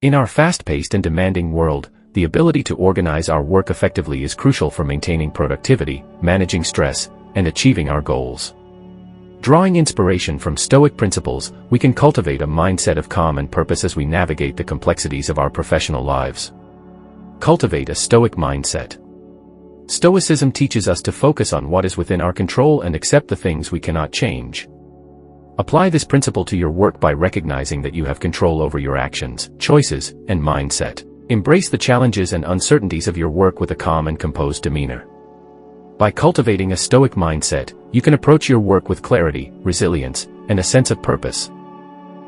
In our fast-paced and demanding world, the ability to organize our work effectively is crucial for maintaining productivity, managing stress, and achieving our goals. Drawing inspiration from Stoic principles, we can cultivate a mindset of calm and purpose as we navigate the complexities of our professional lives. Cultivate a Stoic mindset. Stoicism teaches us to focus on what is within our control and accept the things we cannot change. Apply this principle to your work by recognizing that you have control over your actions, choices, and mindset. Embrace the challenges and uncertainties of your work with a calm and composed demeanor. By cultivating a Stoic mindset, you can approach your work with clarity, resilience, and a sense of purpose.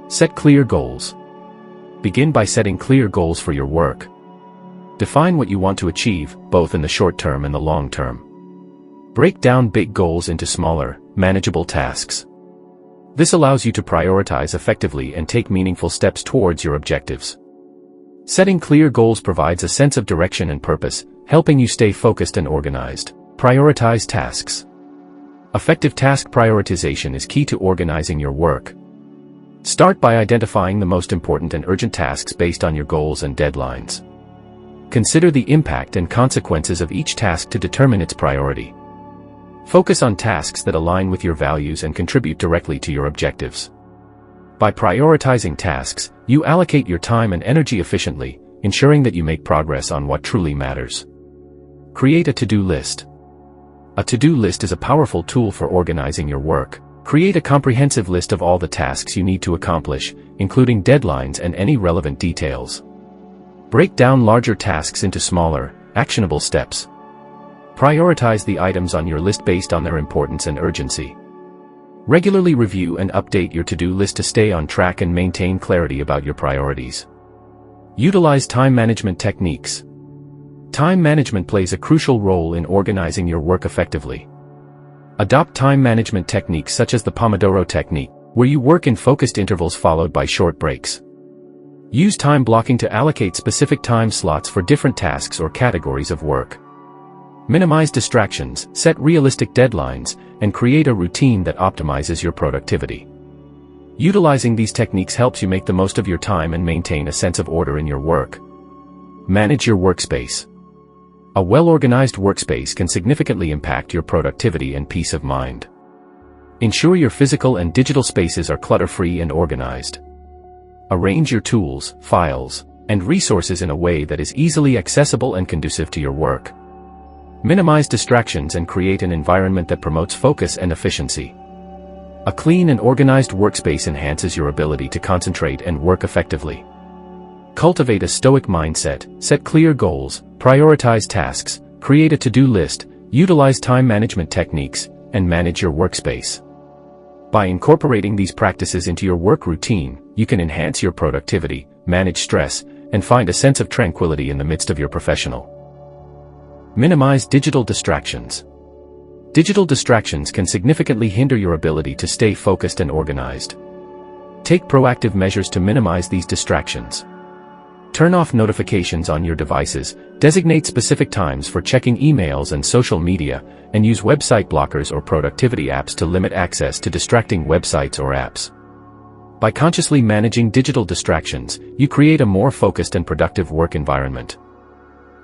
Set clear goals. Begin by setting clear goals for your work. Define what you want to achieve, both in the short term and the long term. Break down big goals into smaller, manageable tasks. This allows you to prioritize effectively and take meaningful steps towards your objectives. Setting clear goals provides a sense of direction and purpose, helping you stay focused and organized. Prioritize tasks. Effective task prioritization is key to organizing your work. Start by identifying the most important and urgent tasks based on your goals and deadlines. Consider the impact and consequences of each task to determine its priority. Focus on tasks that align with your values and contribute directly to your objectives. By prioritizing tasks, you allocate your time and energy efficiently, ensuring that you make progress on what truly matters. Create a to-do list. A to-do list is a powerful tool for organizing your work. Create a comprehensive list of all the tasks you need to accomplish, including deadlines and any relevant details. Break down larger tasks into smaller, actionable steps. Prioritize the items on your list based on their importance and urgency. Regularly review and update your to-do list to stay on track and maintain clarity about your priorities. Utilize time management techniques. Time management plays a crucial role in organizing your work effectively. Adopt time management techniques such as the Pomodoro technique, where you work in focused intervals followed by short breaks. Use time blocking to allocate specific time slots for different tasks or categories of work. Minimize distractions, set realistic deadlines, and create a routine that optimizes your productivity. Utilizing these techniques helps you make the most of your time and maintain a sense of order in your work. Manage your workspace. A well-organized workspace can significantly impact your productivity and peace of mind. Ensure your physical and digital spaces are clutter-free and organized. Arrange your tools, files, and resources in a way that is easily accessible and conducive to your work. Minimize distractions and create an environment that promotes focus and efficiency. A clean and organized workspace enhances your ability to concentrate and work effectively. Cultivate a Stoic mindset, set clear goals, prioritize tasks, create a to-do list, utilize time management techniques, and manage your workspace. By incorporating these practices into your work routine, you can enhance your productivity, manage stress, and find a sense of tranquility in the midst of your professional. Minimize digital distractions. Digital distractions can significantly hinder your ability to stay focused and organized. Take proactive measures to minimize these distractions. Turn off notifications on your devices, designate specific times for checking emails and social media, and use website blockers or productivity apps to limit access to distracting websites or apps. By consciously managing digital distractions, you create a more focused and productive work environment.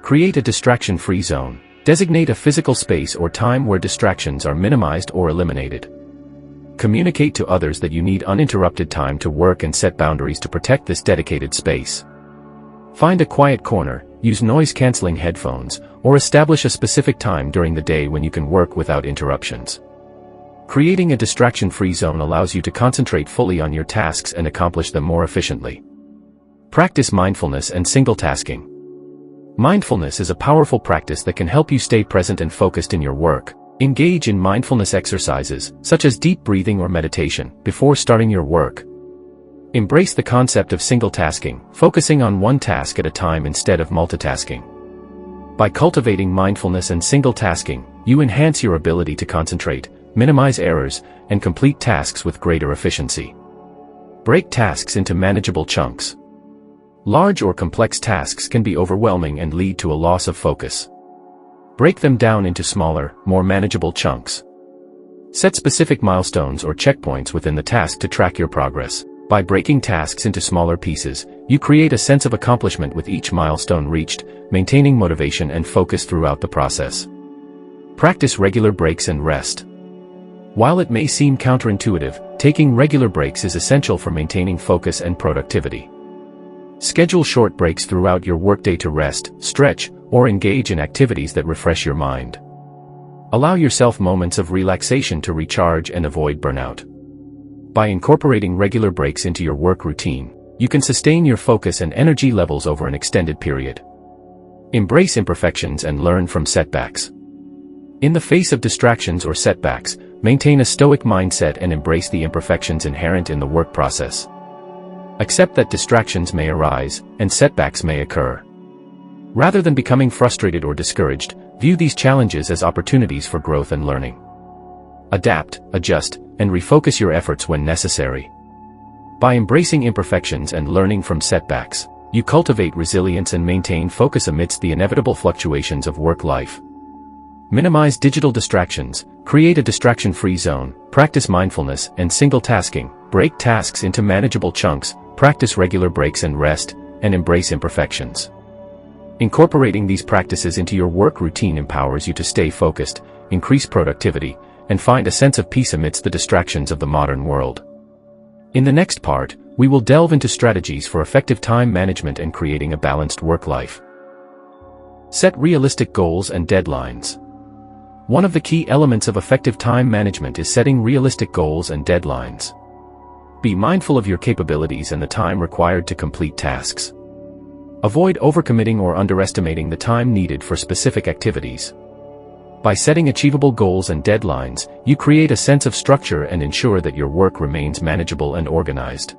Create a distraction-free zone. Designate a physical space or time where distractions are minimized or eliminated. Communicate to others that you need uninterrupted time to work and set boundaries to protect this dedicated space. Find a quiet corner, use noise-canceling headphones, or establish a specific time during the day when you can work without interruptions. Creating a distraction-free zone allows you to concentrate fully on your tasks and accomplish them more efficiently. Practice mindfulness and single-tasking. Mindfulness is a powerful practice that can help you stay present and focused in your work. Engage in mindfulness exercises, such as deep breathing or meditation, before starting your work. Embrace the concept of single-tasking, focusing on one task at a time instead of multitasking. By cultivating mindfulness and single-tasking, you enhance your ability to concentrate, minimize errors, and complete tasks with greater efficiency. Break tasks into manageable chunks. Large or complex tasks can be overwhelming and lead to a loss of focus. Break them down into smaller, more manageable chunks. Set specific milestones or checkpoints within the task to track your progress. By breaking tasks into smaller pieces, you create a sense of accomplishment with each milestone reached, maintaining motivation and focus throughout the process. Practice regular breaks and rest. While it may seem counterintuitive, taking regular breaks is essential for maintaining focus and productivity. Schedule short breaks throughout your workday to rest, stretch, or engage in activities that refresh your mind. Allow yourself moments of relaxation to recharge and avoid burnout. By incorporating regular breaks into your work routine, you can sustain your focus and energy levels over an extended period. Embrace imperfections and learn from setbacks. In the face of distractions or setbacks, maintain a stoic mindset and embrace the imperfections inherent in the work process. Accept that distractions may arise, and setbacks may occur. Rather than becoming frustrated or discouraged, view these challenges as opportunities for growth and learning. Adapt, adjust, and refocus your efforts when necessary. By embracing imperfections and learning from setbacks, you cultivate resilience and maintain focus amidst the inevitable fluctuations of work life. Minimize digital distractions, create a distraction-free zone, practice mindfulness and single tasking, break tasks into manageable chunks, practice regular breaks and rest, and embrace imperfections. Incorporating these practices into your work routine empowers you to stay focused, increase productivity, and find a sense of peace amidst the distractions of the modern world. In the next part, we will delve into strategies for effective time management and creating a balanced work life. Set realistic goals and deadlines. One of the key elements of effective time management is setting realistic goals and deadlines. Be mindful of your capabilities and the time required to complete tasks. Avoid overcommitting or underestimating the time needed for specific activities. By setting achievable goals and deadlines, you create a sense of structure and ensure that your work remains manageable and organized.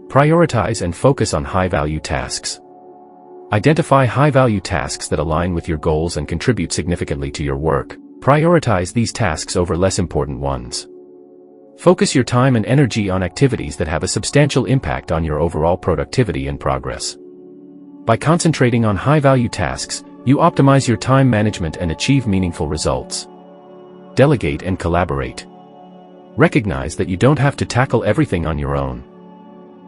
Prioritize and focus on high-value tasks. Identify high-value tasks that align with your goals and contribute significantly to your work. Prioritize these tasks over less important ones. Focus your time and energy on activities that have a substantial impact on your overall productivity and progress. By concentrating on high-value tasks, you optimize your time management and achieve meaningful results. Delegate and collaborate. Recognize that you don't have to tackle everything on your own.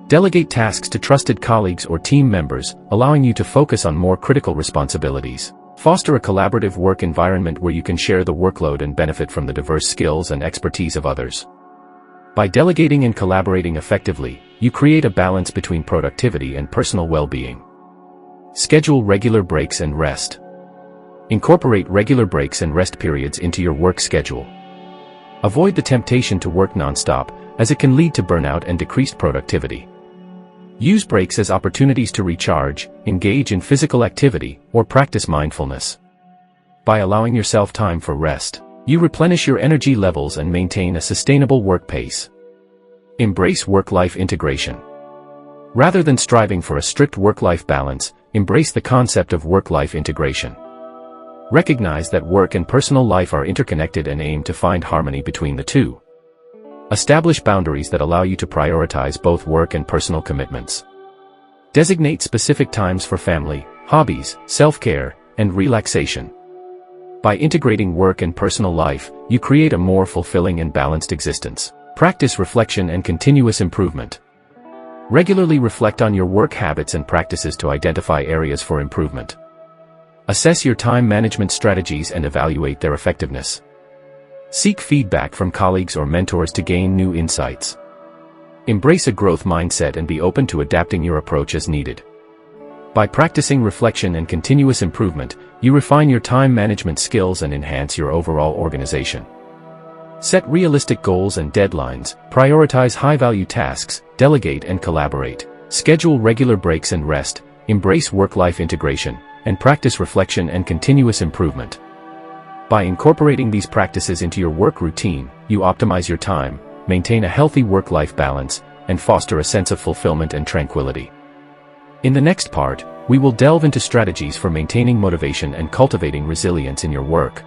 Delegate tasks to trusted colleagues or team members, allowing you to focus on more critical responsibilities. Foster a collaborative work environment where you can share the workload and benefit from the diverse skills and expertise of others. By delegating and collaborating effectively, you create a balance between productivity and personal well-being. Schedule regular breaks and rest. Incorporate regular breaks and rest periods into your work schedule. Avoid the temptation to work non-stop, as it can lead to burnout and decreased productivity. Use breaks as opportunities to recharge, engage in physical activity, or practice mindfulness. By allowing yourself time for rest, you replenish your energy levels and maintain a sustainable work pace. Embrace work-life integration. Rather than striving for a strict work-life balance, embrace the concept of work-life integration. Recognize that work and personal life are interconnected and aim to find harmony between the two. Establish boundaries that allow you to prioritize both work and personal commitments. Designate specific times for family, hobbies, self-care, and relaxation. By integrating work and personal life, you create a more fulfilling and balanced existence. Practice reflection and continuous improvement. Regularly reflect on your work habits and practices to identify areas for improvement. Assess your time management strategies and evaluate their effectiveness. Seek feedback from colleagues or mentors to gain new insights. Embrace a growth mindset and be open to adapting your approach as needed. By practicing reflection and continuous improvement, you refine your time management skills and enhance your overall organization. Set realistic goals and deadlines, prioritize high-value tasks, delegate and collaborate, schedule regular breaks and rest, embrace work-life integration, and practice reflection and continuous improvement. By incorporating these practices into your work routine, you optimize your time, maintain a healthy work-life balance, and foster a sense of fulfillment and tranquility. In the next part, we will delve into strategies for maintaining motivation and cultivating resilience in your work.